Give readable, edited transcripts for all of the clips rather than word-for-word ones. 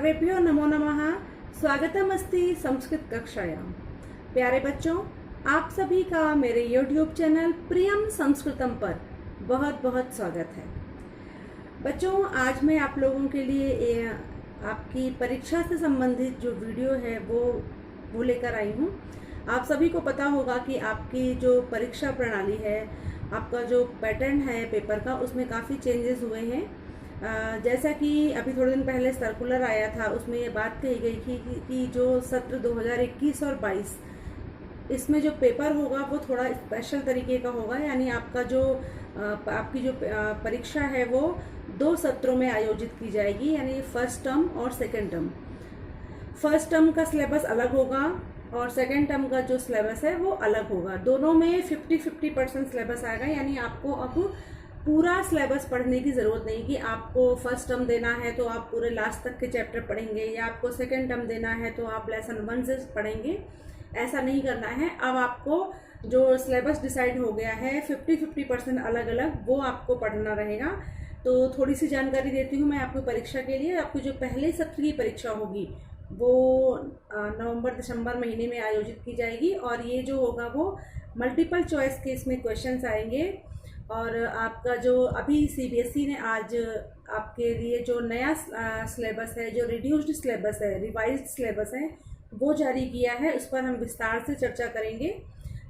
सर्वेभ्यो नमो नमः। स्वागतमस्ति संस्कृत कक्षायां। प्यारे बच्चों, आप सभी का मेरे YouTube चैनल प्रियम संस्कृतम पर बहुत बहुत स्वागत है। बच्चों, आज मैं आप लोगों के लिए आपकी परीक्षा से संबंधित जो वीडियो है वो लेकर आई हूँ। आप सभी को पता होगा कि आपकी जो परीक्षा प्रणाली है, आपका जो पैटर्न है पेपर का, उसमें काफ़ी चेंजेस हुए हैं। जैसा कि अभी थोड़े दिन पहले सर्कुलर आया था, उसमें ये बात कही गई थी कि जो सत्र 2021 और 22 इसमें जो पेपर होगा वो थोड़ा स्पेशल तरीके का होगा। यानी आपकी जो परीक्षा है वो 2 सत्रों में आयोजित की जाएगी, यानी फर्स्ट टर्म और सेकेंड टर्म। फर्स्ट टर्म का सिलेबस अलग होगा और सेकेंड टर्म का जो सिलेबस है वो अलग होगा। दोनों में 50-50% सिलेबस आएगा। यानी आपको अब पूरा सिलेबस पढ़ने की ज़रूरत नहीं कि आपको फर्स्ट टर्म देना है तो आप पूरे लास्ट तक के चैप्टर पढ़ेंगे, या आपको सेकेंड टर्म देना है तो आप लेसन 1 से पढ़ेंगे। ऐसा नहीं करना है। अब आपको जो सिलेबस डिसाइड हो गया है 50-50% अलग अलग, वो आपको पढ़ना रहेगा। तो थोड़ी सी जानकारी देती हूँ मैं आपको परीक्षा के लिए। आपकी जो पहले सत्र की परीक्षा होगी वो नवंबर-दिसंबर महीने में आयोजित की जाएगी, और ये जो होगा वो मल्टीपल चॉइस के इसमें क्वेश्चंस आएंगे। और आपका जो अभी CBSE ने आज आपके लिए जो नया सिलेबस है, जो रिड्यूस्ड सिलेबस है, रिवाइज्ड सिलेबस है, वो जारी किया है, उस पर हम विस्तार से चर्चा करेंगे।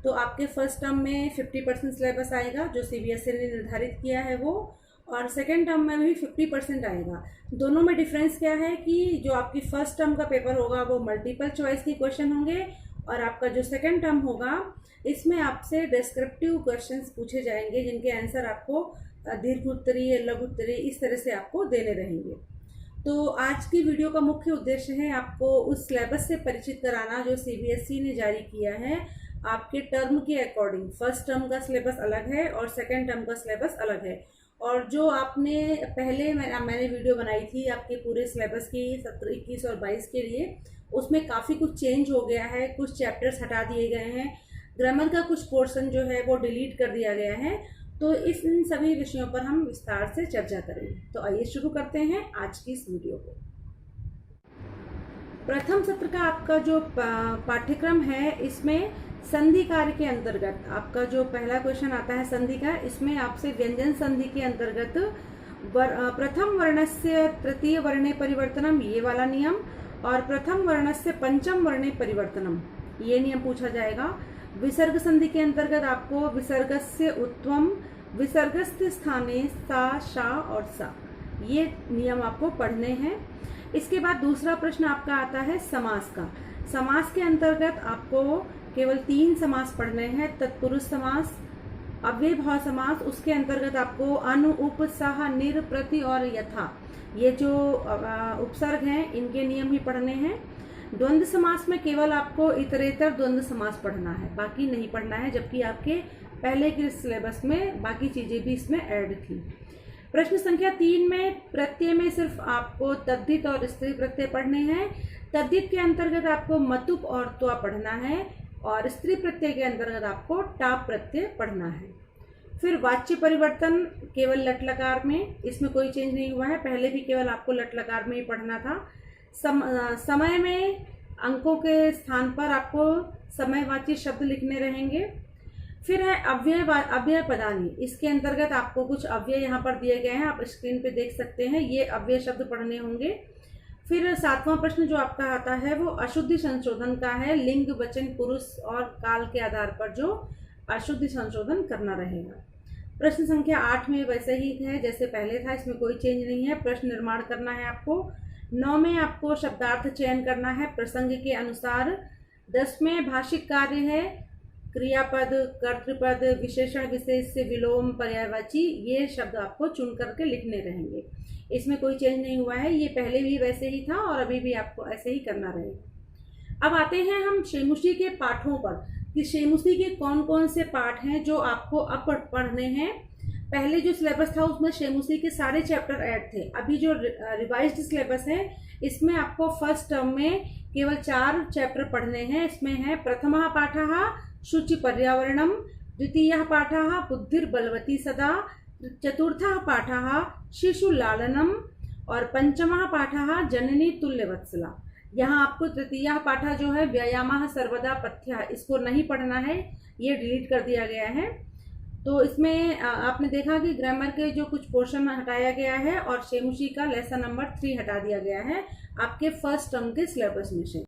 तो आपके फर्स्ट टर्म में 50% सिलेबस आएगा जो CBSE ने निर्धारित किया है वो, और सेकेंड टर्म में भी 50% आएगा। दोनों में डिफरेंस क्या है कि जो आपकी फर्स्ट टर्म का पेपर होगा वो मल्टीपल चॉइस के क्वेश्चन होंगे, और आपका जो सेकेंड टर्म होगा इसमें आपसे डिस्क्रिप्टिव क्वेश्चंस पूछे जाएंगे, जिनके आंसर आपको दीर्घ उत्तरीय, लघु उत्तरीय इस तरह से आपको देने रहेंगे। तो आज की वीडियो का मुख्य उद्देश्य है आपको उस सिलेबस से परिचित कराना जो CBSE ने जारी किया है। आपके टर्म के अकॉर्डिंग फर्स्ट टर्म का सिलेबस अलग है और सेकेंड टर्म का सिलेबस अलग है। और जो आपने पहले मैंने वीडियो बनाई थी आपके पूरे सिलेबस की सत्र 21 और 22 के लिए, उसमें काफ़ी कुछ चेंज हो गया है। कुछ चैप्टर्स हटा दिए गए हैं, ग्रामर का कुछ पोर्शन जो है वो डिलीट कर दिया गया है। तो इन सभी विषयों पर हम विस्तार से चर्चा करेंगे। तो आइए शुरू करते हैं आज की इस वीडियो को। प्रथम सत्र का आपका जो पाठ्यक्रम है, इसमें संधि कार्य के अंतर्गत आपका जो पहला क्वेश्चन आता है संधि का, इसमें आपसे व्यंजन संधि के अंतर्गत प्रथम वर्णस्य तृतीय वर्णे परिवर्तनम, ये वाला नियम, और प्रथम वर्णस्य पंचम वर्णे परिवर्तनम, ये नियम पूछा जाएगा। विसर्ग संधि के अंतर्गत आपको विसर्गस्य उत्वम, विसर्गस्य स्थाने सा, शा और सा, ये नियम आपको पढ़ने हैं। इसके बाद दूसरा प्रश्न आपका आता है समास का। समास के अंतर्गत आपको केवल 3 समास पढ़ने हैं। तत्पुरुष समास, अव्ययभाव समास, उसके अंतर्गत आपको अनु, उप, सह, निर, प्रति और यथा, ये जो उपसर्ग हैं इनके नियम ही पढ़ने हैं। द्वंद्व समास में केवल आपको इतरेतर द्वंद्व समास पढ़ना है, बाकी नहीं पढ़ना है, जबकि आपके पहले के सिलेबस में बाकी चीजें भी इसमें ऐड थी। प्रश्न संख्या 3 में प्रत्यय में सिर्फ आपको तद्धित और स्त्री प्रत्यय पढ़ने हैं। तद्धित के अंतर्गत आपको मतुप और त्वा पढ़ना है, और स्त्री प्रत्यय के अंतर्गत आपको टाप प्रत्यय पढ़ना है। फिर वाच्य परिवर्तन केवल लट लकार में, इसमें कोई चेंज नहीं हुआ है, पहले भी केवल आपको लट लकार में ही पढ़ना था। समय में अंकों के स्थान पर आपको समयवाची शब्द लिखने रहेंगे। फिर है अव्यय पदानी, इसके अंतर्गत आपको कुछ अव्यय यहाँ पर दिए गए हैं, आप स्क्रीन पे देख सकते हैं, ये अव्यय शब्द पढ़ने होंगे। फिर 7वां प्रश्न जो आपका आता है वो अशुद्धि संशोधन का है। लिंग, वचन, पुरुष और काल के आधार पर जो अशुद्धि संशोधन करना रहेगा। प्रश्न संख्या 8 में वैसे ही है जैसे पहले था, इसमें कोई चेंज नहीं है। प्रश्न निर्माण करना है आपको। 9 में आपको शब्दार्थ चयन करना है प्रसंग के अनुसार। 10 में भाषिक कार्य है, क्रियापद, कर्तृपद, विशेषण विशेष से विलोम, पर्यायवाची, ये शब्द आपको चुन करके लिखने रहेंगे। इसमें कोई चेंज नहीं हुआ है, ये पहले भी वैसे ही था और अभी भी आपको ऐसे ही करना रहेगा। अब आते हैं हम शेमुषी के पाठों पर कि शेमुषी के कौन कौन से पाठ हैं जो आपको अब पढ़ने हैं। पहले जो सिलेबस था उसमें शेमुषी के सारे चैप्टर ऐड थे। अभी जो रिवाइज्ड सिलेबस है इसमें आपको फर्स्ट टर्म में केवल 4 चैप्टर पढ़ने हैं। इसमें है प्रथमः पाठः शुचि पर्यावरणम, द्वितीयः पाठः बुद्धिर्बलवती सदा, चतुर्थः पाठः शिशु लालनम, और पंचमः पाठः जननी तुल्यवत्सला। यहाँ आपको तृतीया पाठा जो है व्यायामः सर्वदा पथ्यः, इसको नहीं पढ़ना है, ये डिलीट कर दिया गया है। तो इसमें आपने देखा कि ग्रामर के जो कुछ पोर्शन हटाया गया है और शेमुशी का लेसन नंबर 3 हटा दिया गया है आपके फर्स्ट टर्म के सिलेबस में से।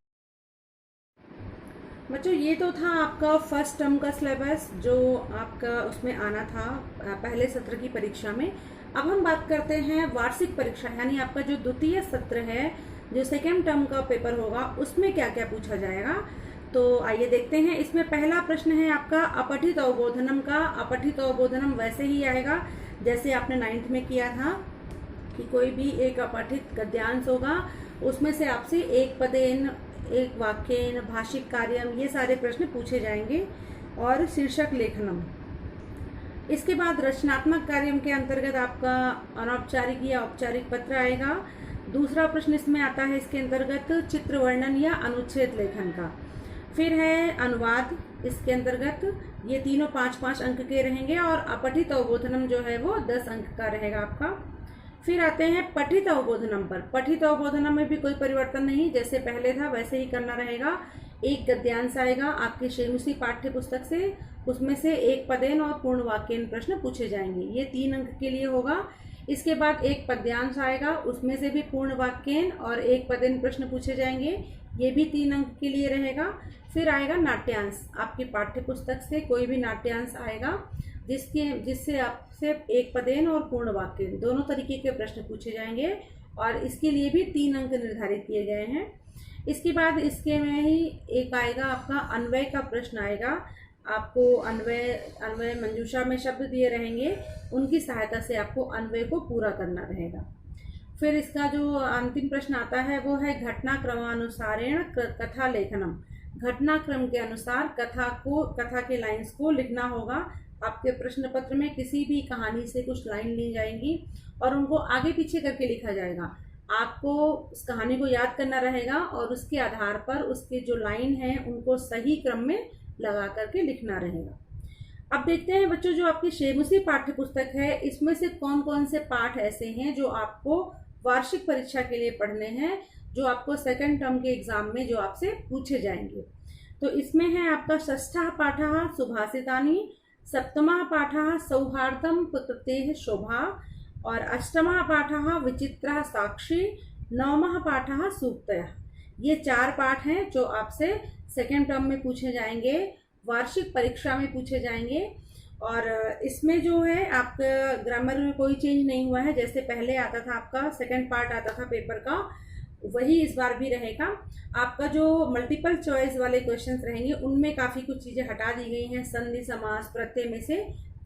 बच्चों ये तो था आपका फर्स्ट टर्म का सिलेबस जो आपका उसमें आना था पहले सत्र की परीक्षा में। अब हम बात करते हैं वार्षिक परीक्षा, यानी आपका जो द्वितीय सत्र है, जो सेकेंड टर्म का पेपर होगा, उसमें क्या क्या पूछा जाएगा। तो आइए देखते हैं। इसमें पहला प्रश्न है आपका अपठित अवबोधनम का। अपठित अवबोधनम वैसे ही आएगा जैसे आपने 9th में किया था कि कोई भी एक अपठित गद्यांश होगा, उसमें से आपसे एक पदेन, एक वाक्येन, भाषिक कार्यम, ये सारे प्रश्न पूछे जाएंगे और शीर्षक लेखनम। इसके बाद रचनात्मक कार्यम के अंतर्गत आपका अनौपचारिक या औपचारिक पत्र आएगा। दूसरा प्रश्न इसमें आता है इसके अंतर्गत चित्र वर्णन या अनुच्छेद लेखन का। फिर है अनुवाद, इसके अंतर्गत ये तीनों 5-5 अंक के रहेंगे और अपठित अवबोधनम जो है वो 10 अंक का रहेगा आपका। फिर आते हैं पठित अवबोधनम पर। पठित अवबोधनम में भी कोई परिवर्तन नहीं, जैसे पहले था वैसे ही करना रहेगा। एक गद्यांश आएगा आपके शेमुशी पाठ्य पुस्तक से, उसमें से एक पदेन और पूर्ण वाक्यन प्रश्न पूछे जाएंगे, ये 3 अंक के लिए होगा। इसके बाद एक पद्यांश आएगा, उसमें से भी पूर्ण वाक्यन और एक पदेन प्रश्न पूछे जाएंगे, ये भी 3 अंक के लिए रहेगा। फिर आएगा नाट्यांश, आपकी पाठ्य पुस्तक से कोई भी नाट्यांश आएगा जिससे आपसे एक पदेन और पूर्ण वाक्य दोनों तरीके के प्रश्न पूछे जाएंगे और इसके लिए भी 3 अंक निर्धारित किए गए हैं। इसके बाद इसके में ही एक आएगा आपका अन्वय का प्रश्न आएगा। आपको अन्वय मंजूषा में शब्द दिए रहेंगे, उनकी सहायता से आपको अन्वय को पूरा करना रहेगा। फिर इसका जो अंतिम प्रश्न आता है वो है घटनाक्रमानुसारेण कथा लेखनम। घटनाक्रम के अनुसार कथा के लाइंस को लिखना होगा। आपके प्रश्न पत्र में किसी भी कहानी से कुछ लाइन ली जाएंगी और उनको आगे पीछे करके लिखा जाएगा। आपको उस कहानी को याद करना रहेगा और उसके आधार पर उसके जो लाइन हैं उनको सही क्रम में लगा करके लिखना रहेगा। अब देखते हैं बच्चों, जो आपकी शेमुशी पाठ्य पुस्तक है, इसमें से कौन कौन से पाठ ऐसे हैं जो आपको वार्षिक परीक्षा के लिए पढ़ने हैं, जो आपको सेकंड टर्म के एग्जाम में जो आपसे पूछे जाएंगे। तो इसमें है आपका षष्ठः पाठः सुभाषितानि, सप्तमः पाठः सौहार्दं प्रकृतेः शोभा और अष्टमः पाठः विचित्रः साक्षी, नवमः पाठः सूक्तयः। ये 4 पाठ हैं जो आपसे सेकेंड टर्म में पूछे जाएंगे, वार्षिक परीक्षा में पूछे जाएंगे। और इसमें जो है आपका ग्रामर में कोई चेंज नहीं हुआ है, जैसे पहले आता था आपका सेकंड पार्ट आता था पेपर का, वही इस बार भी रहेगा। आपका जो मल्टीपल चॉइस वाले क्वेश्चंस रहेंगे उनमें काफ़ी कुछ चीज़ें हटा दी गई हैं। संधि, समास, प्रत्यय में से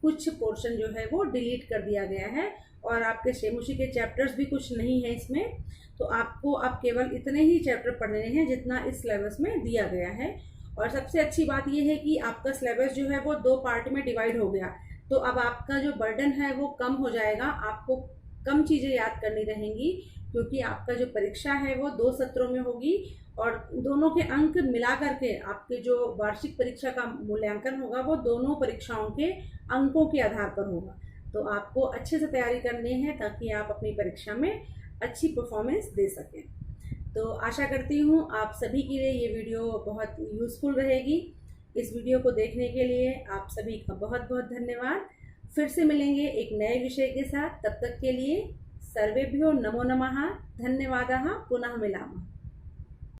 कुछ पोर्शन जो है वो डिलीट कर दिया गया है और आपके शेमुशी के चैप्टर्स भी कुछ नहीं है इसमें। तो आपको अब केवल इतने ही चैप्टर पढ़ने हैं जितना इस सिलेबस में दिया गया है। और सबसे अच्छी बात यह है कि आपका सिलेबस जो है वो 2 पार्ट में डिवाइड हो गया, तो अब आपका जो बर्डन है वो कम हो जाएगा। आपको कम चीज़ें याद करनी रहेंगी क्योंकि आपका जो परीक्षा है वो 2 सत्रों में होगी और दोनों के अंक मिला करके आपके जो वार्षिक परीक्षा का मूल्यांकन होगा वो दोनों परीक्षाओं के अंकों के आधार पर होगा। तो आपको अच्छे से तैयारी करनी है ताकि आप अपनी परीक्षा में अच्छी परफॉर्मेंस दे सकें। तो आशा करती हूँ आप सभी के लिए ये वीडियो बहुत यूज़फुल रहेगी। इस वीडियो को देखने के लिए आप सभी का बहुत बहुत धन्यवाद। फिर से मिलेंगे एक नए विषय के साथ, तब तक के लिए सर्वेभ्यो नमो नमः, धन्यवादः, पुनः मिलामः।